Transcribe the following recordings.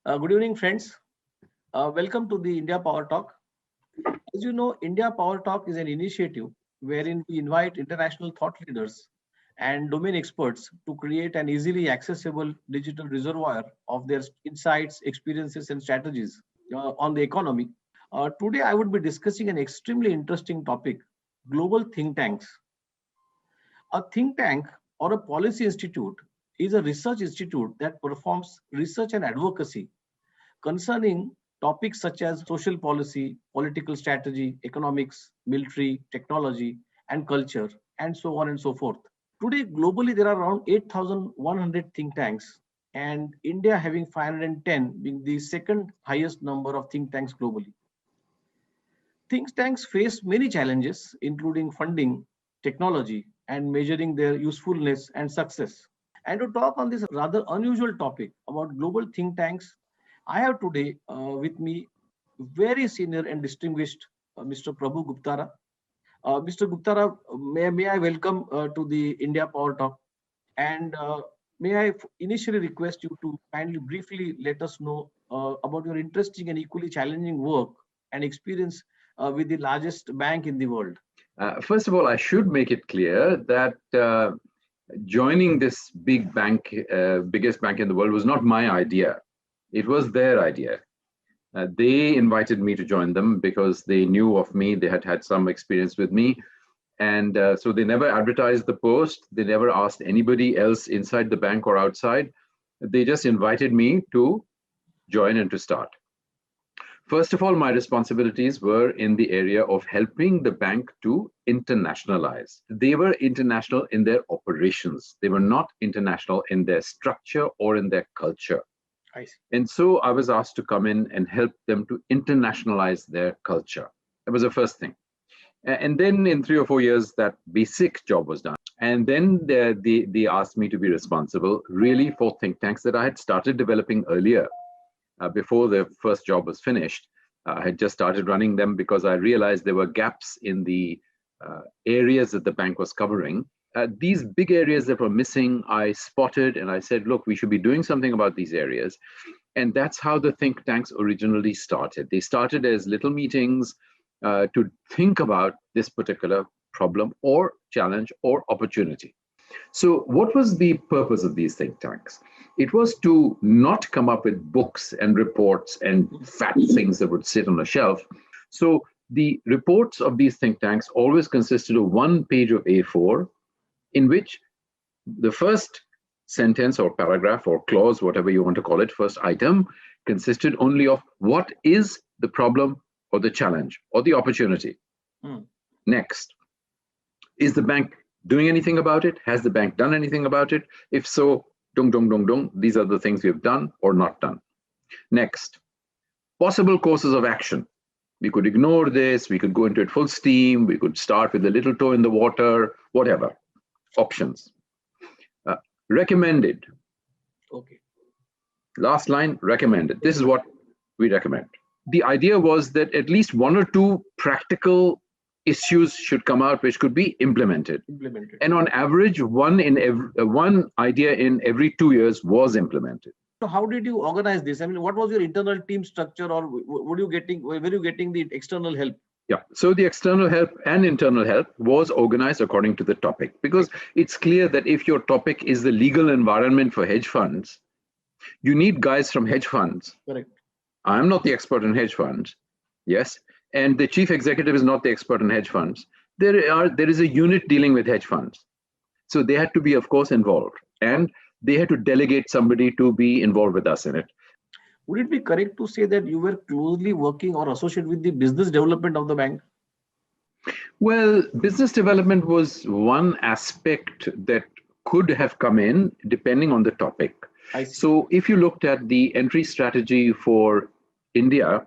Good evening, friends. Welcome to the India Power Talk. As you know, India Power Talk is an initiative wherein we invite international thought leaders and domain experts to create an easily accessible digital reservoir of their insights, experiences, and strategies on the economy. Today, I would be discussing an extremely interesting topic: global think tanks. A think tank or a policy institute is a research institute that performs research and advocacy concerning topics such as social policy, political strategy, economics, military, technology, and culture, and so on and so forth. Today, globally, there are around 8,100 think tanks, and India having 510 being the second highest number of think tanks globally. Think tanks face many challenges, including funding, technology, and measuring their usefulness and success. And to talk on this rather unusual topic about global think tanks, I have today with me very senior and distinguished Mr. Prabhu Guptara. Mr. Guptara, may I welcome to the India Power Talk, and may I initially request you to kindly briefly let us know about your interesting and equally challenging work and experience with the largest bank in the world. First of all, I should make it clear that joining this big bank, biggest bank in the world, was not my idea. It was their idea. They invited me to join them because they knew of me. They had had some experience with me. And so they never advertised the post. They never asked anybody else inside the bank or outside. They just invited me to join and to start. First of all, my responsibilities were in the area of helping the bank to internationalize. They were international in their operations. They were not international in their structure or in their culture. I see. And so I was asked to come in and help them to internationalize their culture. That was the first thing. And then in 3 or 4 years, that basic job was done. And then they asked me to be responsible really for think tanks that I had started developing earlier. Before the first job was finished. I had just started running them because I realized there were gaps in the areas that the bank was covering. These big areas that were missing, I spotted and I said, look, we should be doing something about these areas. And that's how the think tanks originally started. They started as little meetings to think about this particular problem or challenge or opportunity. So what was the purpose of these think tanks? It was to not come up with books and reports and fat things that would sit on a shelf. So the reports of these think tanks always consisted of 1 page of A4 in which the first sentence or paragraph or clause, whatever you want to call it, first item, consisted only of what is the problem or the challenge or the opportunity. Next, is the bank doing anything about it? Has the bank done anything about it? If so, dung, dung, dung, dung, these are the things we have done or not done. Next, possible courses of action. We could ignore this, we could go into it full steam, we could start with a little toe in the water, whatever. Options. Recommended. Okay. Last line, recommended. This is what we recommend. The idea was that at least 1 or 2 practical issues should come out which could be implemented. And on average, one idea in every 2 years was implemented. So how did you organize this? I mean, what was your internal team structure, or were you getting the external help? Yeah, so the external help and internal help was organized according to the topic, because it's clear that if your topic is the legal environment for hedge funds, you need guys from hedge funds. Correct. I'm not the expert in hedge funds. Yes. And the chief executive is not the expert in hedge funds. There is a unit dealing with hedge funds. So they had to be, of course, involved. And they had to delegate somebody to be involved with us in it. Would it be correct to say that you were closely working or associated with the business development of the bank? Well, business development was one aspect that could have come in depending on the topic. So if you looked at the entry strategy for India,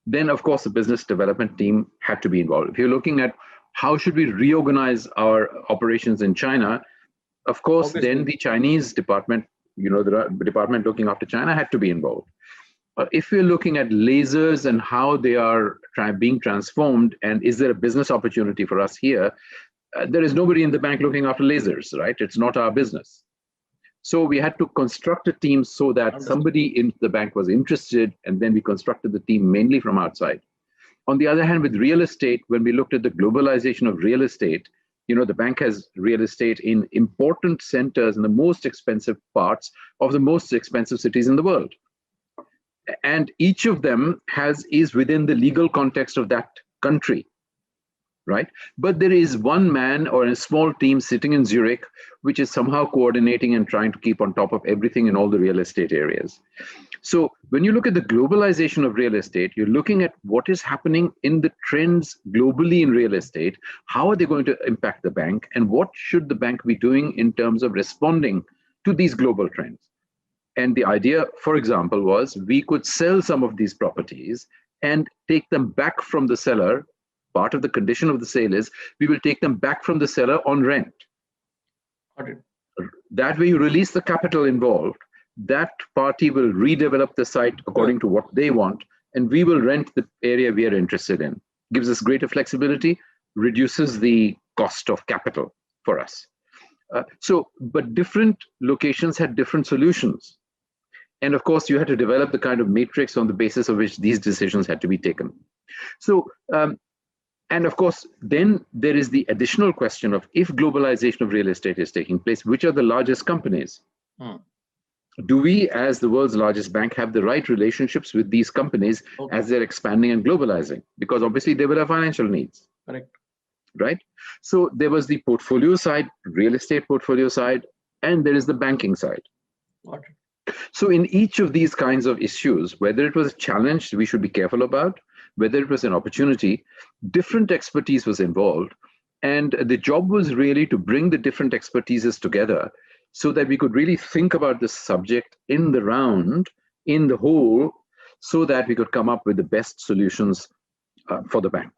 then of course the business development team had to be involved. If you're looking at how should we reorganize our operations in China, of course, then the Chinese department, the department looking after China had to be involved. If we're looking at lasers and how they are being transformed, and is there a business opportunity for us here, there is nobody in the bank looking after lasers, right? It's not our business. So we had to construct a team so that Understood. somebody in the bank was interested, and then we constructed the team mainly from outside. On the other hand, with real estate, when we looked at the globalization of real estate, the bank has real estate in important centers in the most expensive parts of the most expensive cities in the world. And each of them is within the legal context of that country, right? But there is one man or a small team sitting in Zurich, which is somehow coordinating and trying to keep on top of everything in all the real estate areas. So when you look at the globalization of real estate, you're looking at what is happening in the trends globally in real estate. How are they going to impact the bank? And what should the bank be doing in terms of responding to these global trends? And the idea, for example, was we could sell some of these properties and take them back from the seller. Part of the condition of the sale is we will take them back from the seller on rent. Got it. That way you release the capital involved. That party will redevelop the site according to what they want, and we will rent the area we are interested in. Gives us greater flexibility, reduces the cost of capital for us. But different locations had different solutions. And of course, you had to develop the kind of matrix on the basis of which these decisions had to be taken. So, and of course, then there is the additional question of, if globalization of real estate is taking place, which are the largest companies? Do we, as the world's largest bank, have the right relationships with these companies as they're expanding and globalizing? Because obviously they will have financial needs. Correct. Right? So there was the portfolio side, real estate portfolio side, and there is the banking side. Got it. So in each of these kinds of issues, whether it was a challenge we should be careful about, whether it was an opportunity, different expertise was involved. And the job was really to bring the different expertises together so that we could really think about this subject in the round, in the whole, so that we could come up with the best solutions for the bank.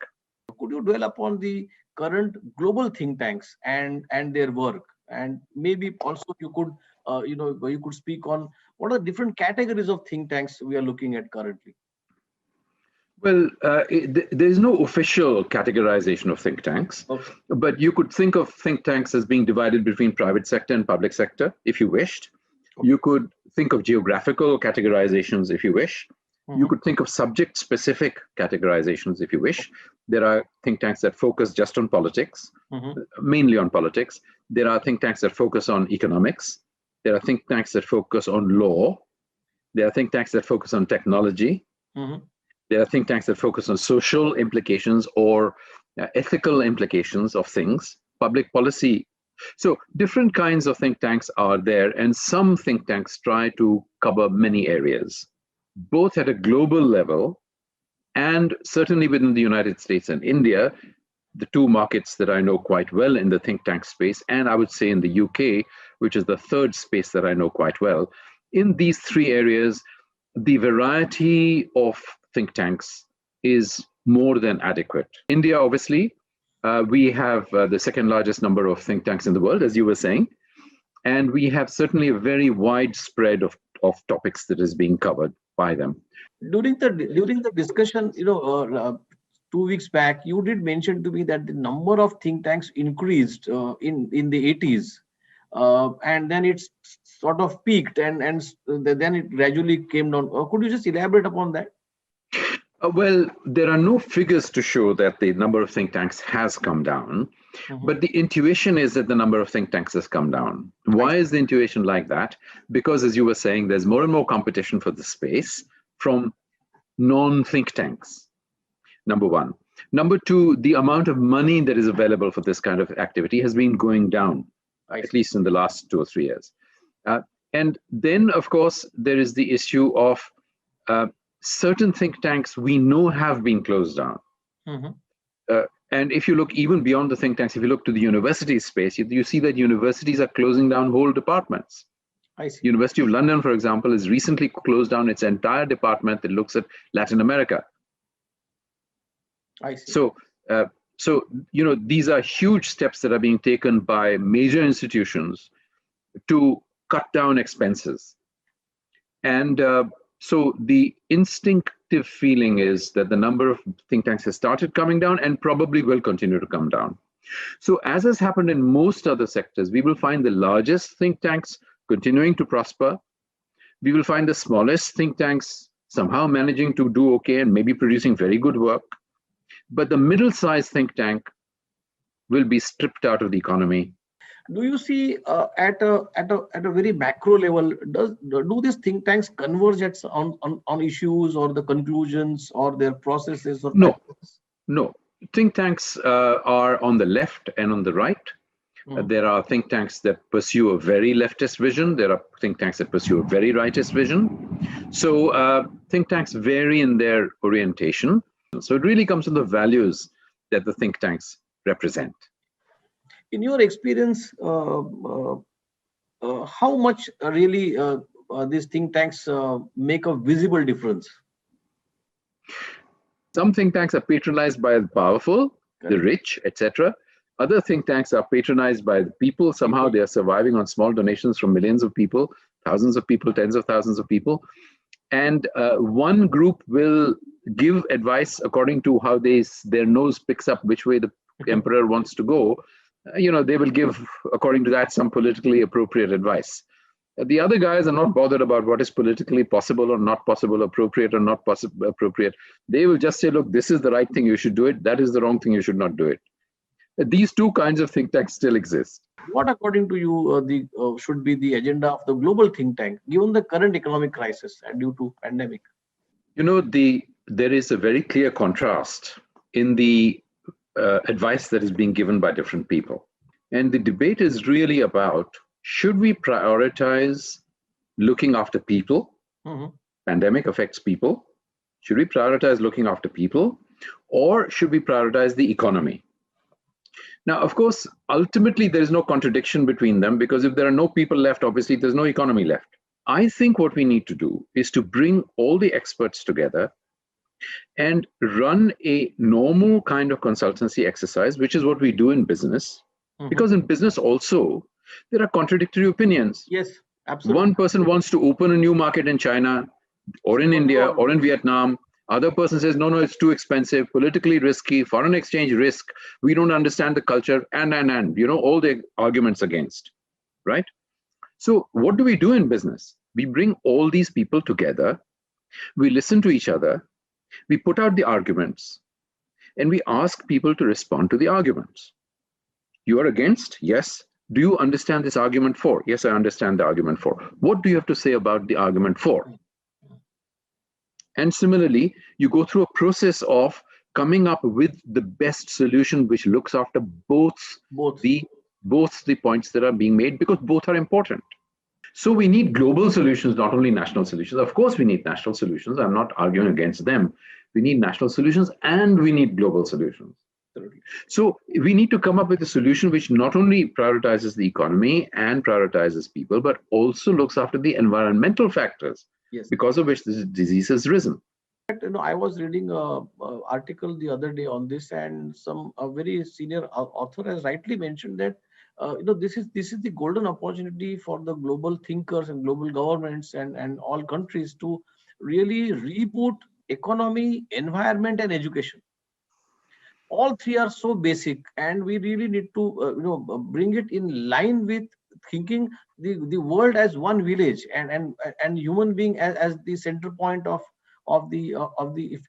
Could you dwell upon the current global think tanks and their work? And maybe also you could you could speak on what are the different categories of think tanks we are looking at currently. Well, there is no official categorization of think tanks, but you could think of think tanks as being divided between private sector and public sector, if you wished. You could think of geographical categorizations, if you wish. You could think of subject-specific categorizations, if you wish. There are think tanks that focus just on politics, mainly on politics. There are think tanks that focus on economics. There are think tanks that focus on law. There are think tanks that focus on technology. There are think tanks that focus on social implications or ethical implications of things, public policy. So different kinds of think tanks are there, and some think tanks try to cover many areas, both at a global level and certainly within the United States and India, the two markets that I know quite well in the think tank space, and I would say in the UK, which is the third space that I know quite well. In these three areas, the variety of think tanks is more than adequate. India, obviously, we have the second largest number of think tanks in the world, as you were saying, and we have certainly a very wide spread of topics that is being covered by them. During the discussion, 2 weeks back, you did mention to me that the number of think tanks increased in the 80s, and then it's sort of peaked, and then it gradually came down. Could you just elaborate upon that? Well, there are no figures to show that the number of think tanks has come down, but the intuition is that the number of think tanks has come down. Why is the intuition like that? Because, as you were saying, there's more and more competition for the space from non-think tanks, number one. Number two, the amount of money that is available for this kind of activity has been going down, at least in the last 2 or 3 years. And then, of course, there is the issue of certain think tanks we know have been closed down. And if you look even beyond the think tanks, if you look to the university space, you see that universities are closing down whole departments. I see. University of London, for example, has recently closed down its entire department that looks at Latin America. I see. So these are huge steps that are being taken by major institutions to cut down expenses. And so the instinctive feeling is that the number of think tanks has started coming down and probably will continue to come down. So as has happened in most other sectors, we will find the largest think tanks continuing to prosper. We will find the smallest think tanks somehow managing to do okay and maybe producing very good work. But the middle-sized think tank will be stripped out of the economy. Do you see at a very macro level, do these think tanks converge on issues or the conclusions or their processes or No, practices? no. Think tanks are on the left and on the right. There are think tanks that pursue a very leftist vision. There are think tanks that pursue a very rightist vision. So think tanks vary in their orientation. So it really comes to the values that the think tanks represent. In your experience, how much really these think tanks make a visible difference? Some think tanks are patronized by the powerful, the rich, etc. Other think tanks are patronized by the people. Somehow they are surviving on small donations from millions of people, thousands of people, tens of thousands of people. And one group will give advice according to how their nose picks up which way the emperor wants to go. They will give, according to that, some politically appropriate advice. The other guys are not bothered about what is politically possible or not possible, appropriate or not appropriate. They will just say, look, this is the right thing, you should do it. That is the wrong thing, you should not do it. These two kinds of think tanks still exist. What, according to you, should be the agenda of the global think tank, given the current economic crisis and due to pandemic? There is a very clear contrast in the advice that is being given by different people. And the debate is really about, should we prioritize looking after people? Pandemic affects people. Should we prioritize looking after people? Or should we prioritize the economy? Now, of course, ultimately, there is no contradiction between them, because if there are no people left, obviously, there's no economy left. I think what we need to do is to bring all the experts together and run a normal kind of consultancy exercise, which is what we do in business. Because in business also, there are contradictory opinions. Yes, absolutely. One person wants to open a new market in China or in India or in Vietnam. Other person says, no, it's too expensive, politically risky, foreign exchange risk. We don't understand the culture, and all the arguments against, right? So what do we do in business? We bring all these people together. We listen to each other. We put out the arguments, and we ask people to respond to the arguments. You are against? Yes. Do you understand this argument for? Yes, I understand the argument for. What do you have to say about the argument for? And similarly, you go through a process of coming up with the best solution, which looks after both the points that are being made, because both are important. So we need global solutions, not only national solutions. Of course, we need national solutions. I'm not arguing against them. We need national solutions and we need global solutions. So we need to come up with a solution which not only prioritizes the economy and prioritizes people, but also looks after the environmental factors, because of which this disease has risen. I was reading an article the other day on this, and a very senior author has rightly mentioned that this is the golden opportunity for the global thinkers and global governments and all countries to really reboot economy, environment, and education. All three are so basic, and we really need to bring it in line with thinking the world as one village and human being as the center point of the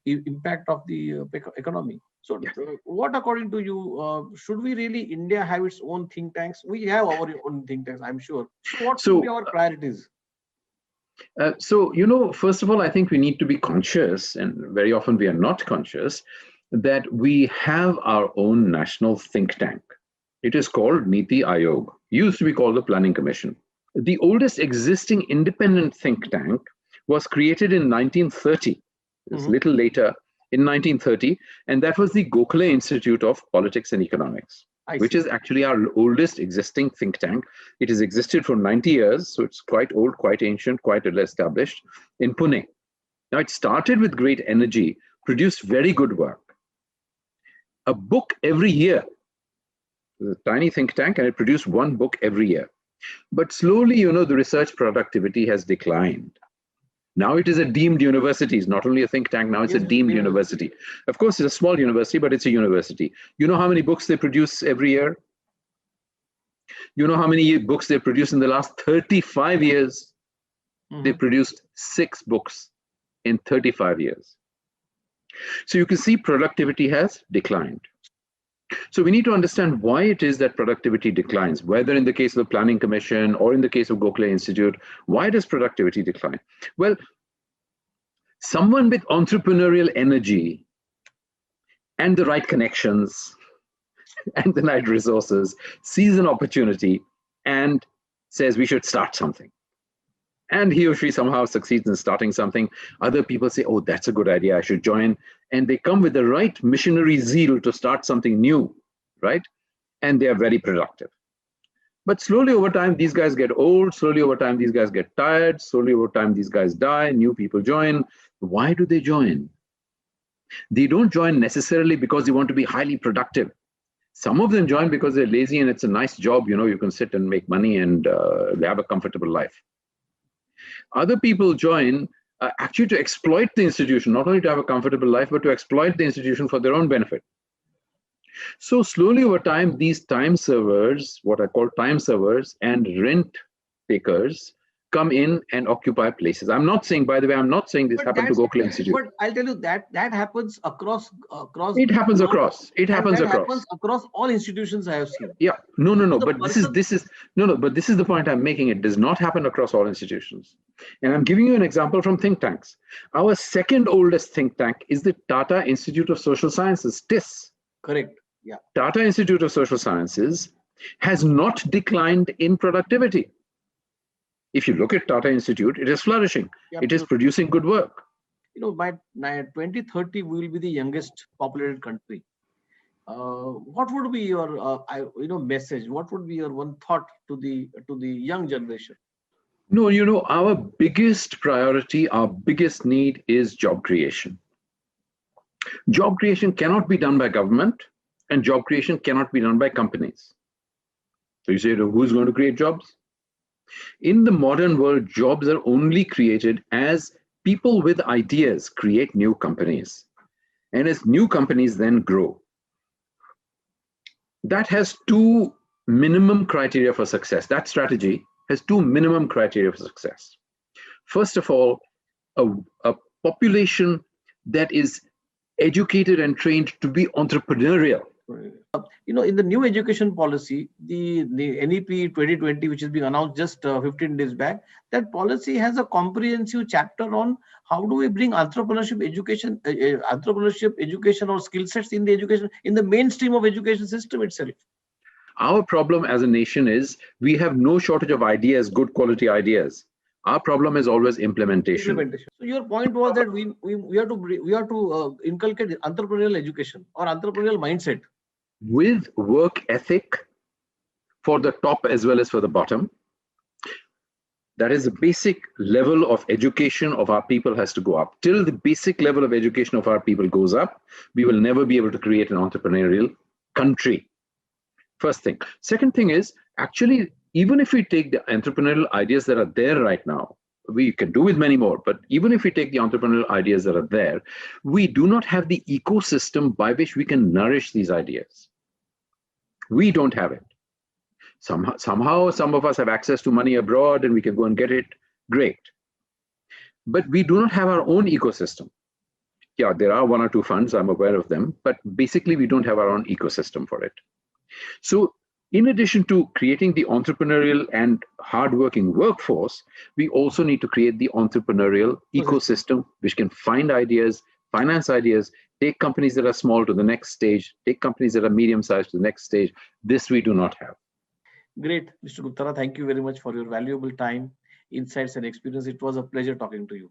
impact of the economy. So what, according to you, should we really, India, have its own think tanks? We have our own think tanks, I'm sure. So what should be our priorities? First of all, I think we need to be conscious, and very often we are not conscious, that we have our own national think tank. It is called Niti Aayog, used to be called the Planning Commission. The oldest existing independent think tank was created in 1930. It's a little later, in 1930, and that was the Gokhale Institute of Politics and Economics, which is actually our oldest existing think tank. It has existed for 90 years, so it's quite old, quite ancient, quite well established, in Pune. Now, it started with great energy, produced very good work. A book every year. It was a tiny think tank, and it produced one book every year. But slowly, the research productivity has declined. Now it is a deemed university. It's not only a think tank, now it's a deemed university. Of course, it's a small university, but it's a university. You know how many books they produce every year? You know how many books they produced in the last 35 years? They produced 6 books in 35 years. So you can see productivity has declined. So we need to understand why it is that productivity declines, whether in the case of the Planning Commission or in the case of Gokhale Institute. Why does productivity decline? Well, someone with entrepreneurial energy and the right connections and the right resources sees an opportunity and says we should start something. And he or she somehow succeeds in starting something. Other people say, oh, that's a good idea, I should join. And they come with the right missionary zeal to start something new, right? And they are very productive. But slowly over time, these guys get old. Slowly over time, these guys get tired. Slowly over time, these guys die. New people join. Why do they join? They don't join necessarily because they want to be highly productive. Some of them join because they're lazy and it's a nice job. You know, you can sit and make money and they have a comfortable life. Other people join actually to exploit the institution, not only to have a comfortable life, but to exploit the institution for their own benefit. So slowly over time, these time servers, what I call time servers and rent takers, come in and occupy places. I'm not saying, by the way, I'm not saying this happened to Gokhale Institute. But I'll tell you that happens across. It happens across. It happens across. Happens across all institutions I have seen. Yeah, no. But this is no. But this is the point I'm making. It does not happen across all institutions. And I'm giving you an example from think tanks. Our second oldest think tank is the Tata Institute of Social Sciences, TIS. Correct. Yeah. Tata Institute of Social Sciences has not declined in productivity. If you look at Tata Institute, it is flourishing. Yeah, it is producing good work. You know, by 2030, we will be the youngest populated country. What would be your, message? What would be your one thought to the young generation? No, you know, our biggest priority, our biggest need is job creation. Job creation cannot be done by government, and job creation cannot be done by companies. So you say, who's going to create jobs? In the modern world, jobs are only created as people with ideas create new companies. And as new companies then grow. That has 2 minimum criteria for success. That strategy has 2 minimum criteria for success. First of all, a population that is educated and trained to be entrepreneurial. You know, in the new education policy, the NEP 2020, which is being announced just 15 days back, that policy has a comprehensive chapter on how do we bring entrepreneurship education or skill sets in the education, in the mainstream of education system itself. Our problem as a nation is we have no shortage of ideas, good quality ideas. Our problem is always implementation. So your point was that we have to inculcate entrepreneurial education or entrepreneurial mindset. With work ethic for the top as well as for the bottom. That is the basic level of education of our people has to go up. Till the basic level of education of our people goes up, we will never be able to create an entrepreneurial country. First thing. Second thing is, actually, even if we take the entrepreneurial ideas that are there right now, we can do with many more, but even if we take the entrepreneurial ideas that are there, we do not have the ecosystem by which we can nourish these ideas. We don't have it. Somehow, some of us have access to money abroad and we can go and get it. Great. But we do not have our own ecosystem. Yeah, there are 1 or 2 funds, I'm aware of them, but basically we don't have our own ecosystem for it. So in addition to creating the entrepreneurial and hardworking workforce, we also need to create the entrepreneurial ecosystem, which can find ideas, finance ideas, take companies that are small to the next stage, take companies that are medium-sized to the next stage. This we do not have. Great, Mr. Guptara. Thank you very much for your valuable time, insights, and experience. It was a pleasure talking to you.